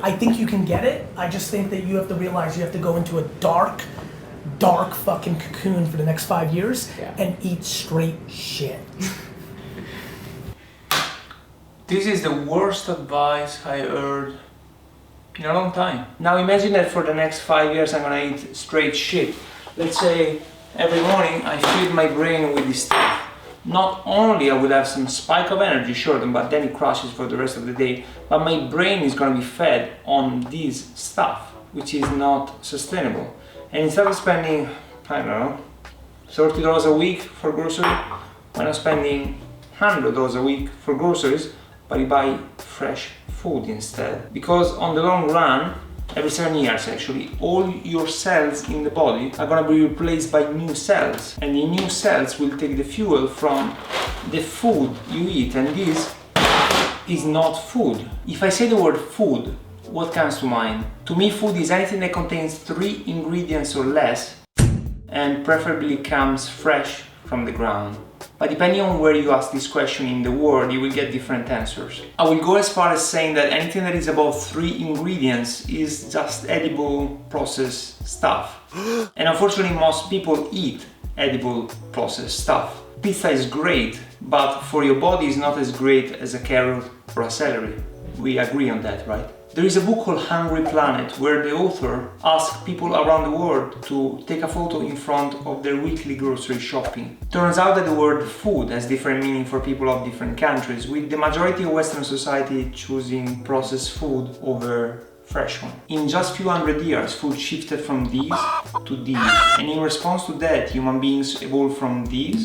I think you can get it. I just think that you have to realize you have to go into a dark fucking cocoon for the next 5 years and eat straight shit. This is the worst advice I heard in a long time. Now imagine that for the next 5 years I'm gonna eat straight shit. Let's say every morning I feed my brain with this stuff. Not only I will have some spike of energy, sure, but then it crashes for the rest of the day, but my brain is gonna be fed on this stuff, which is not sustainable. And instead of spending, I don't know, $30 a week for groceries, when I'm spending $100 a week for groceries, but you buy fresh food instead. Because on the long run, every 7 years actually, all your cells in the body are gonna be replaced by new cells. And the new cells will take the fuel from the food you eat, and this is not food. If I say the word food, what comes to mind? To me, food is anything that contains 3 ingredients or less, and preferably comes fresh from the ground. But depending on where you ask this question in the world, you will get different answers. I will go as far as saying that anything that is above 3 ingredients is just edible processed stuff. And unfortunately, most people eat edible processed stuff. Pizza is great, but for your body is not as great as a carrot or a celery. We agree on that, right? There is a book called Hungry Planet where the author asks people around the world to take a photo in front of their weekly grocery shopping. Turns out that the word food has different meaning for people of different countries, with the majority of Western society choosing processed food over fresh one. In just a few hundred years, food shifted from these to these, and in response to that, human beings evolved from these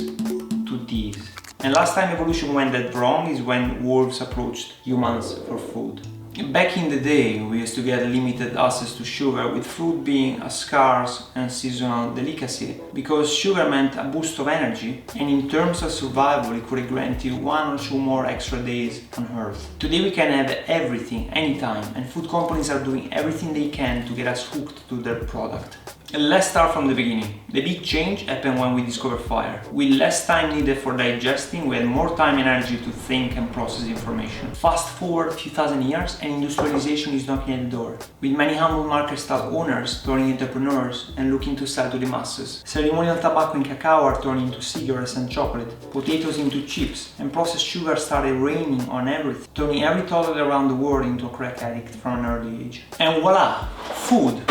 to these. And last time evolution went that wrong is when wolves approached humans for food. Back in the day, we used to get limited access to sugar, with fruit being a scarce and seasonal delicacy, because sugar meant a boost of energy, and in terms of survival, it could grant you 1 or 2 more extra days on Earth. Today we can have everything, anytime, and food companies are doing everything they can to get us hooked to their product. Let's start from the beginning. The big change happened when we discovered fire. With less time needed for digesting, we had more time and energy to think and process information. Fast forward a few thousand years and industrialization is knocking at the door, with many humble market stall owners turning entrepreneurs and looking to sell to the masses. Ceremonial tobacco and cacao are turning into cigarettes and chocolate, potatoes into chips, and processed sugar started raining on everything, turning every toddler around the world into a crack addict from an early age. And voila! Food!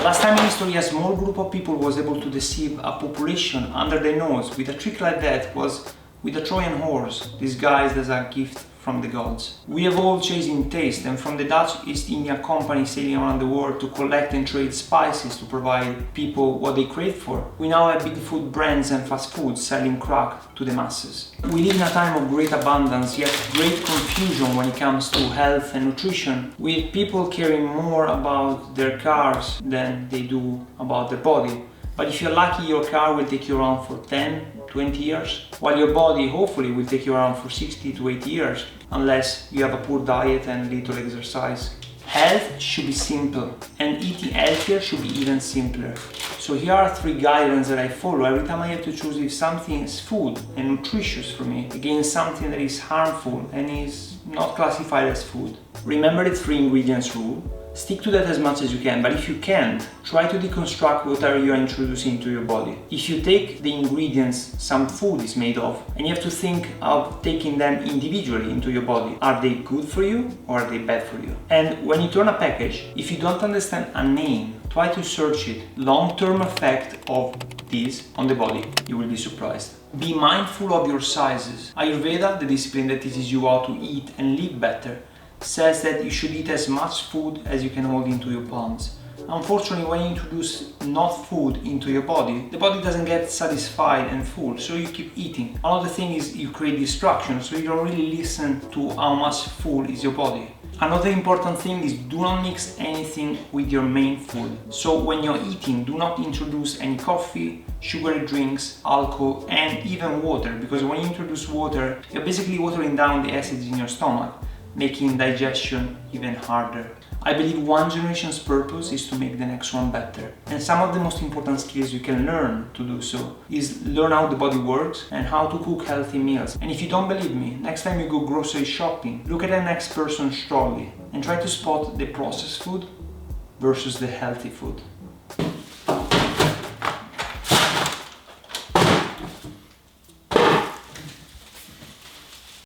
Last time in history, a small group of people was able to deceive a population under their nose with a trick like that was with a Trojan horse, disguised as a gift from the gods. We evolved chasing taste, and from the Dutch East India Company sailing around the world to collect and trade spices to provide people what they crave for, we now have big food brands and fast food selling crack to the masses. We live in a time of great abundance, yet great confusion when it comes to health and nutrition, with people caring more about their cars than they do about their body. But if you're lucky, your car will take you around for 10, 20 years, while your body hopefully will take you around for 60 to 80 years, unless you have a poor diet and little exercise. Health should be simple, and eating healthier should be even simpler. So here are 3 guidelines that I follow every time I have to choose if something is food and nutritious for me against something that is harmful and is not classified as food. Remember the 3 ingredients rule. Stick to that as much as you can, but if you can't, try to deconstruct whatever you are introducing into your body. If you take the ingredients some food is made of, and you have to think of taking them individually into your body, are they good for you or are they bad for you? And when you turn a package, if you don't understand a name, try to search it. Long-term effect of this on the body, you will be surprised. Be mindful of your sizes. Ayurveda, the discipline that teaches you how to eat and live better, says that you should eat as much food as you can hold into your palms. Unfortunately, when you introduce not food into your body, the body doesn't get satisfied and full, so you keep eating. Another thing is you create distraction, so you don't really listen to how much full is your body. Another important thing is do not mix anything with your main food. So when you're eating, do not introduce any coffee, sugary drinks, alcohol, and even water, because when you introduce water, you're basically watering down the acids in your stomach, making digestion even harder. I believe one generation's purpose is to make the next one better. And some of the most important skills you can learn to do so is learn how the body works and how to cook healthy meals. And if you don't believe me, next time you go grocery shopping, look at the next person's trolley and try to spot the processed food versus the healthy food.